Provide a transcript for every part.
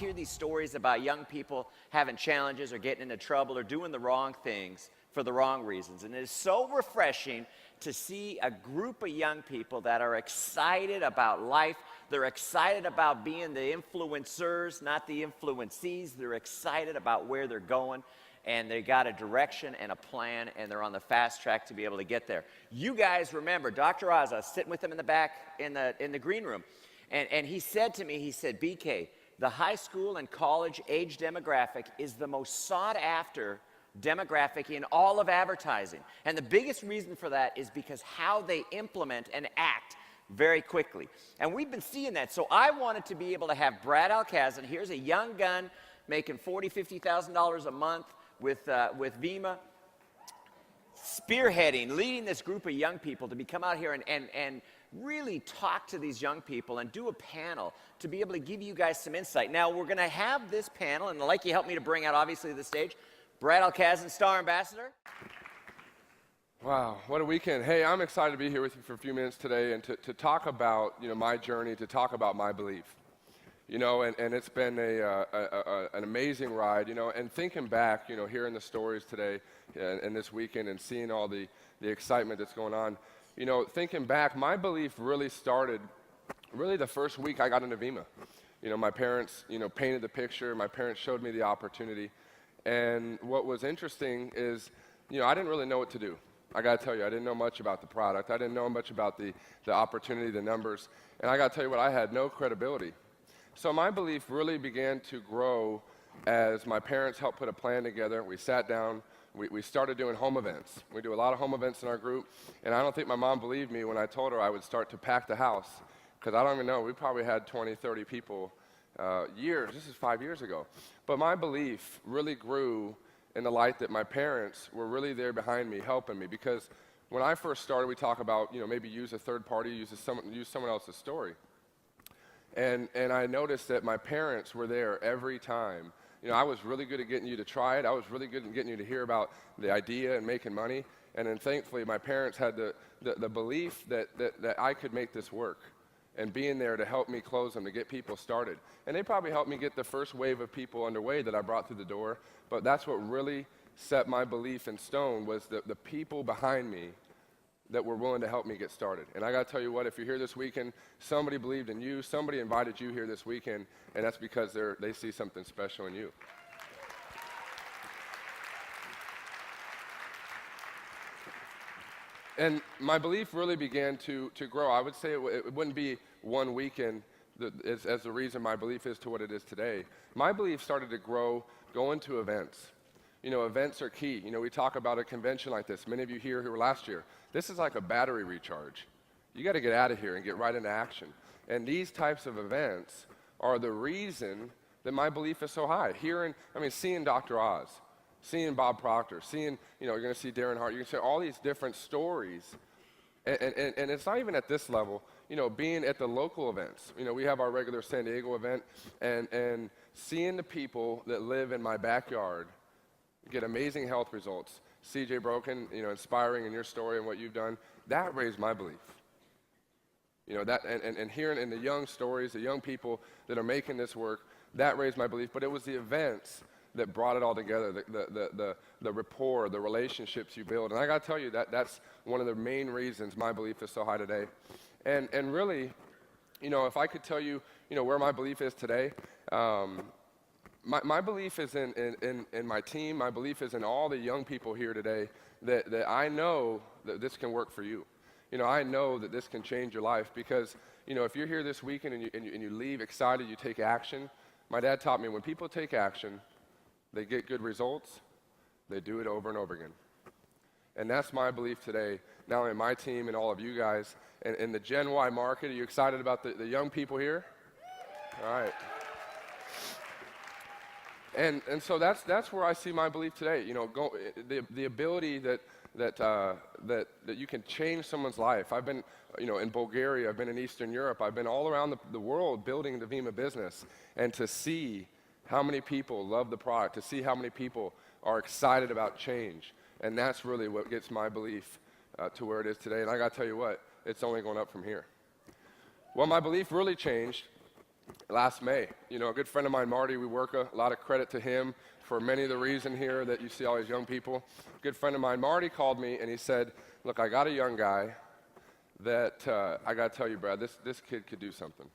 hear these stories about young people having challenges or getting into trouble or doing the wrong things for the wrong reasons. And it is so refreshing to see a group of young people that are excited about life. They're excited about being the influencers, not the influencees. They're excited about where they're going, and they got a direction and a plan, and they're on the fast track to be able to get there. You guys remember Dr. Oz, I was sitting with him in the back in the green room, and he said to me, he said, BK, the high school and college age demographic is the most sought after demographic in all of advertising. And the biggest reason for that is because how they implement and act very quickly. And we've been seeing that. So I wanted to be able to have Brad Alcazan. Here's a young gun making $40,000, $50,000 a month with VEMMA, spearheading, leading this group of young people to come out here and really talk to these young people and do a panel to be able to give you guys some insight. Now, we're going to have this panel, and I'd like you to help me to bring out, obviously, the stage, Brad Alcazan, Star Ambassador. Wow, what a weekend. Hey, I'm excited to be here with you for a few minutes today and to talk about, my journey, to talk about my belief. And it's been an amazing ride, and thinking back, hearing the stories today and this weekend and seeing all the excitement that's going on, thinking back, my belief really started the first week I got into VEMMA. My parents, painted the picture. My parents showed me the opportunity. And what was interesting is, I didn't really know what to do. I got to tell you, I didn't know much about the product. I didn't know much about the opportunity, the numbers. And I got to tell you what, I had no credibility. So my belief really began to grow as my parents helped put a plan together. We sat down. We started doing home events. We do a lot of home events in our group. And I don't think my mom believed me when I told her I would start to pack the house. Because I don't even know, we probably had 20, 30 people years. This is 5 years ago. But my belief really grew in the light that my parents were really there behind me, helping me. Because when I first started, we talk about, maybe use a third party, use someone else's story. And I noticed that my parents were there every time. I was really good at getting you to try it. I was really good at getting you to hear about the idea and making money. And then thankfully, my parents had the belief that I could make this work, and being there to help me close them, to get people started. And they probably helped me get the first wave of people underway that I brought through the door. But that's what really set my belief in stone, was the people behind me that were willing to help me get started. And I got to tell you what, if you're here this weekend, somebody believed in you, somebody invited you here this weekend, and that's because they see something special in you. And my belief really began to grow. I would say it wouldn't be one weekend as the reason my belief is to what it is today. My belief started to grow going to events. Events are key. We talk about a convention like this. Many of you here who were last year. This is like a battery recharge. You got to get out of here and get right into action. And these types of events are the reason that my belief is so high. Seeing Dr. Oz, seeing Bob Proctor, seeing, you're going to see Darren Hart, you can see all these different stories. And it's not even at this level, being at the local events. We have our regular San Diego event, and seeing the people that live in my backyard get amazing health results. CJ Broken, inspiring in your story and what you've done, that raised my belief. And hearing in the young stories, the young people that are making this work, that raised my belief. But it was the events that brought it all together, the rapport, the relationships you build. And I got to tell you, that's one of the main reasons my belief is so high today. And really, if I could tell you, where my belief is today, my belief is in my team. My belief is in all the young people here today that I know that this can work for you. I know that this can change your life because, if you're here this weekend and you leave excited, you take action. My dad taught me when people take action, they get good results, they do it over and over again. And that's my belief today, not only my team and all of you guys. And in the Gen Y market, are you excited about the young people here? All right. And so that's where I see my belief today. The ability that you can change someone's life. I've been, in Bulgaria. I've been in Eastern Europe. I've been all around the world building the VEMMA business, and to see how many people love the product, to see how many people are excited about change, and that's really what gets my belief to where it is today. And I got to tell you what, it's only going up from here. Well, my belief really changed last May. You know, a good friend of mine, Marty, we work a lot of credit to him for many of the reason here that you see all these young people. A good friend of mine, Marty, called me and he said, look, I got a young guy that I got to tell you, Brad, this kid could do something.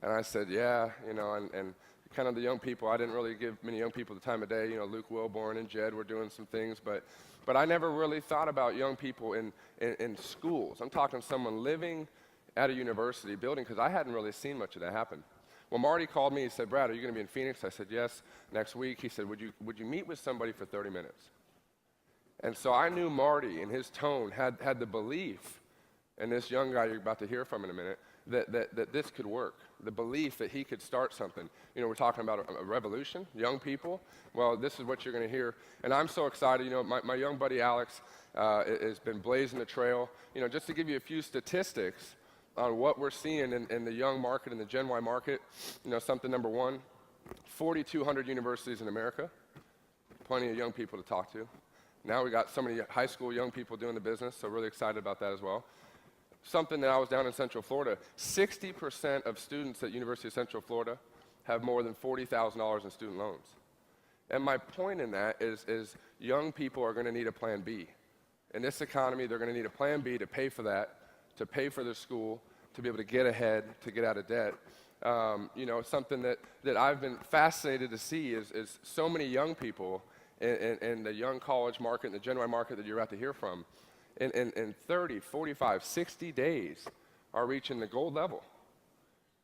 And I said, yeah, you know, and kind of the young people, I didn't really give many young people the time of day. You know, Luke Wilborn and Jed were doing some things, but I never really thought about young people in schools. I'm talking someone living at a university building, because I hadn't really seen much of that happen. Well, Marty called me, he said, Brad, are you going to be in Phoenix? I said, yes, next week. He said, would you meet with somebody for 30 minutes? And so I knew Marty, in his tone, had the belief, and this young guy you're about to hear from in a minute, that this could work, the belief that he could start something. You know, we're talking about a revolution, young people. Well, this is what you're going to hear. And I'm so excited. You know, my young buddy Alex has been blazing the trail. You know, just to give you a few statistics on what we're seeing in the young market, in the Gen Y market, you know, something number one, 4,200 universities in America, plenty of young people to talk to. Now we got so many high school young people doing the business, so really excited about that as well. Something that I was down in Central Florida, 60% of students at University of Central Florida have more than $40,000 in student loans. And my point in that is young people are going to need a plan B. In this economy, they're going to need a plan B to pay for that, to pay for their school, to be able to get ahead, to get out of debt. You know, something that I've been fascinated to see is so many young people in the young college market, in the Gen Y market that you're about to hear from, in 30, 45, 60 days are reaching the gold level.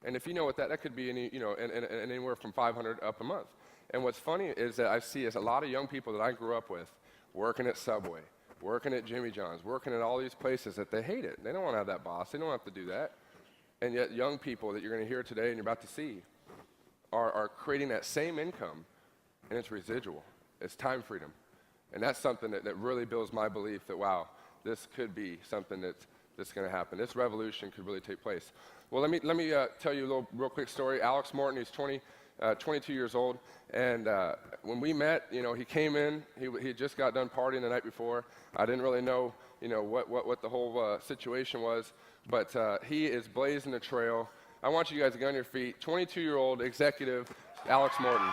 And if you know what that could be anywhere from 500 up a month. And what's funny is that I see is a lot of young people that I grew up with working at Subway, working at Jimmy John's, working at all these places that they hate it. They don't want to have that boss. They don't have to do that. And yet young people that you're going to hear today and you're about to see are creating that same income, and it's residual. It's time freedom. And that's something that really builds my belief that, wow, this could be something that's going to happen. This revolution could really take place. Well, let me tell you a real quick story. Alex Morton, he's 22 years old, and when we met, you know, he came in. He just got done partying the night before. I didn't really know, you know, what the whole situation was, but he is blazing the trail. I want you guys to get on your feet. 22-year-old executive Alex Morton.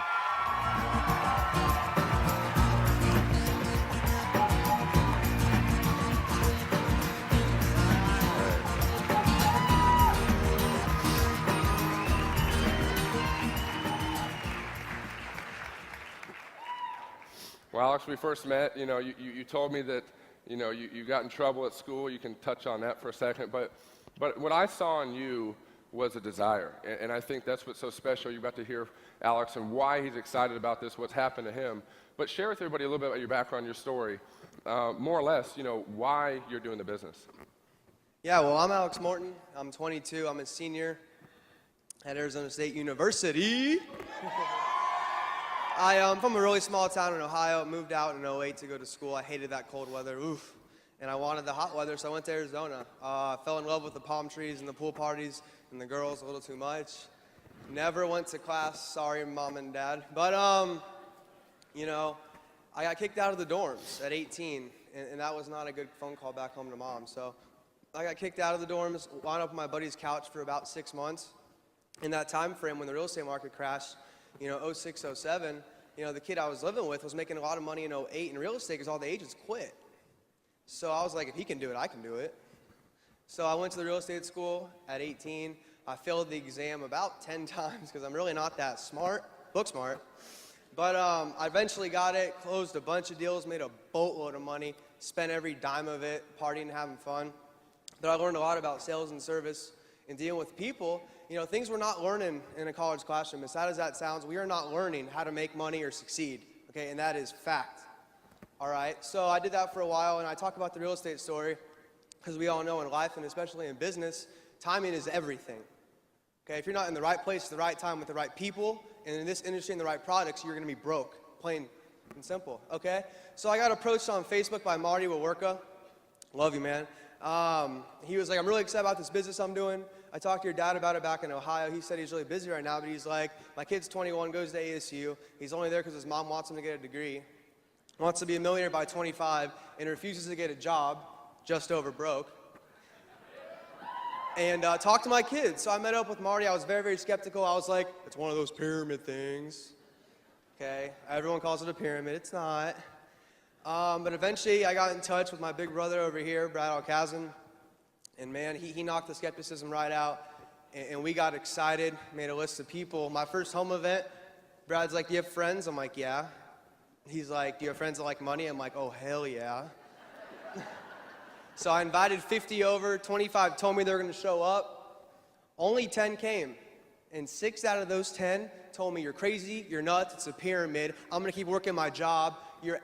Well, Alex, we first met, you know, you told me that, you know, you got in trouble at school. You can touch on that for a second. But what I saw in you was a desire. And I think that's what's so special. You're about to hear Alex and why he's excited about this, what's happened to him. But share with everybody a little bit about your background, your story, more or less, you know, why you're doing the business. Yeah, well, I'm Alex Morton. I'm 22. I'm a senior at Arizona State University. I'm from a really small town in Ohio. Moved out in 08 to go to school. I hated that cold weather. Oof. And I wanted the hot weather, so I went to Arizona. Fell in love with the palm trees and the pool parties and the girls a little too much. Never went to class. Sorry, Mom and Dad. But, you know, I got kicked out of the dorms at 18, and that was not a good phone call back home to Mom. So I got kicked out of the dorms, wound up on my buddy's couch for about 6 months. In that time frame when the real estate market crashed, you know, 06, 07, you know, the kid I was living with was making a lot of money in 08 in real estate because all the agents quit. So I was like, if he can do it, I can do it. So I went to the real estate school at 18. I failed the exam about 10 times because I'm really not that smart, book smart. But I eventually got it, closed a bunch of deals, made a boatload of money, spent every dime of it, partying and having fun. But I learned a lot about sales and service and dealing with people. You know, things we're not learning in a college classroom. As sad as that sounds, we are not learning how to make money or succeed, okay? And that is fact, all right? So I did that for a while, and I talk about the real estate story because we all know in life, and especially in business, timing is everything, okay? If you're not in the right place at the right time with the right people, and in this industry and the right products, you're gonna be broke, plain and simple, okay? So I got approached on Facebook by Marty Wawerka. Love you, man. He was like, I'm really excited about this business I'm doing. I talked to your dad about it back in Ohio. He said he's really busy right now, but he's like, my kid's 21, goes to ASU. He's only there because his mom wants him to get a degree, wants to be a millionaire by 25, and refuses to get a job, just over broke. and talk to my kids. So I met up with Marty. I was very, very skeptical. I was like, it's one of those pyramid things. Okay, everyone calls it a pyramid. It's not. But eventually I got in touch with my big brother over here, Brad Alcazan. And man, he knocked the skepticism right out. And we got excited, made a list of people. My first home event, Brad's like, do you have friends? I'm like, yeah. He's like, do you have friends that like money? I'm like, oh, hell yeah. So I invited 50 over, 25 told me they were gonna show up. Only 10 came. And 6 out of those 10 told me, you're crazy, you're nuts, it's a pyramid, I'm gonna keep working my job.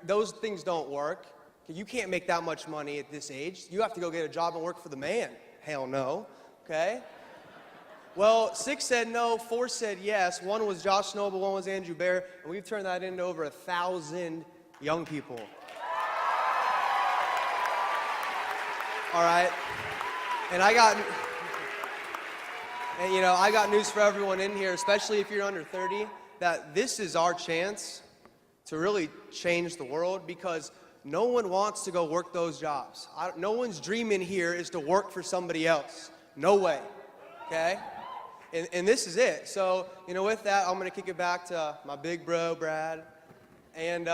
Those things don't work. You can't make that much money at this age. You have to go get a job and work for the man. Hell no, okay? Well, 6 said no, 4 said yes. 1 was Josh Noble, 1 was Andrew Bear, and we've turned that into over 1,000 young people. All right, and I got news for everyone in here, especially if you're under 30, that this is our chance to really change the world, because no one wants to go work those jobs. No one's dream in here is to work for somebody else. No way, okay? And this is it. So, with that, I'm going to kick it back to my big bro, Brad. And,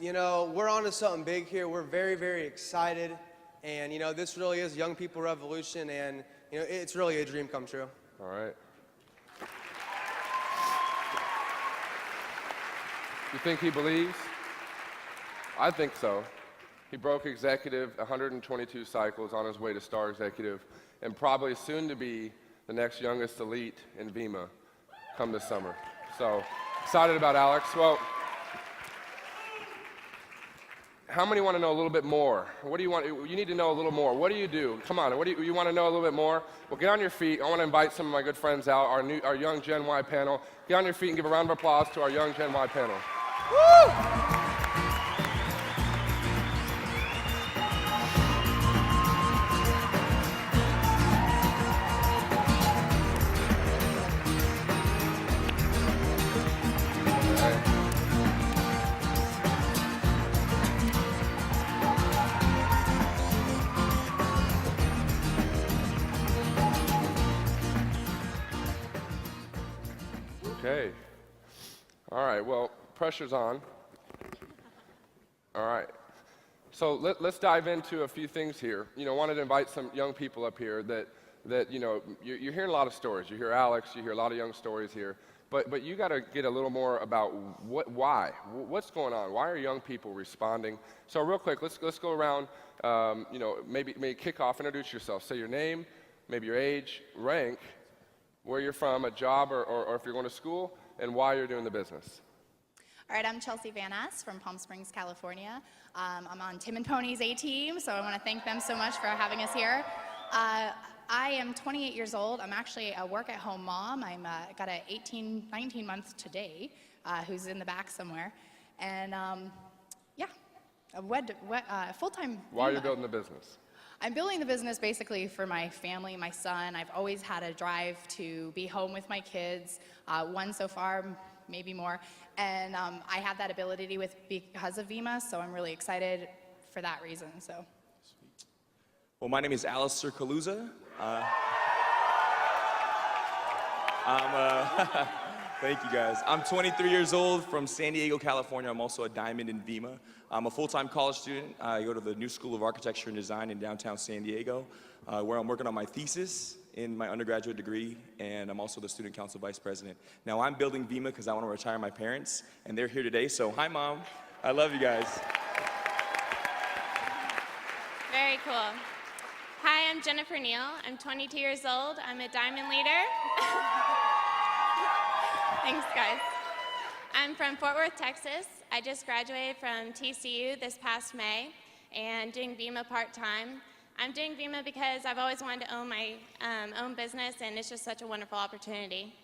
we're on to something big here. We're very, very excited. And, this really is Young People Revolution. And, it's really a dream come true. All right. You think he believes? I think so. He broke executive 122 cycles on his way to star executive, and probably soon to be the next youngest elite in VEMMA come this summer. So excited about Alex. Well, how many want to know a little bit more? What do you want? You need to know a little more. What do you do? Come on, what do you want to know a little bit more? Well, get on your feet. I want to invite some of my good friends out, our young Gen Y panel. Get on your feet and give a round of applause to our young Gen Y panel. Woo! Okay. All right, well, pressure's on. All right. So let's dive into a few things here. Wanted to invite some young people up here that you're hearing a lot of stories. You hear Alex, you hear a lot of young stories here. But you got to get a little more about why. What's going on? Why are young people responding? So real quick, let's go around, maybe kick off, introduce yourself. Say your name, maybe your age, rank, where you're from, a job, or if you're going to school, and why you're doing the business. All right, I'm Chelsea Van Ness from Palm Springs, California. I'm on Tim and Pony's A-Team, so I want to thank them so much for having us here. I am 28 years old. I'm actually a work-at-home mom. I'm got a 19 months today, who's in the back somewhere. And yeah, a full-time. Why are you building the business? I'm building the business basically for my family, my son. I've always had a drive to be home with my kids, one so far, maybe more. And I have that ability because of VEMMA, so I'm really excited for that reason. So. Well, my name is Alistair Kaluza. Thank you, guys. I'm 23 years old from San Diego, California. I'm also a diamond in VEMMA. I'm a full-time college student. I go to the New School of Architecture and Design in downtown San Diego, where I'm working on my thesis in my undergraduate degree, and I'm also the student council vice president. Now, I'm building VEMMA because I want to retire my parents, and they're here today, so hi, Mom. I love you guys. Very cool. Hi, I'm Jennifer Neal. I'm 22 years old. I'm a diamond leader. Thanks, guys. I'm from Fort Worth, Texas. I just graduated from TCU this past May and doing VEMMA part-time. I'm doing VEMMA because I've always wanted to own my own business, and it's just such a wonderful opportunity.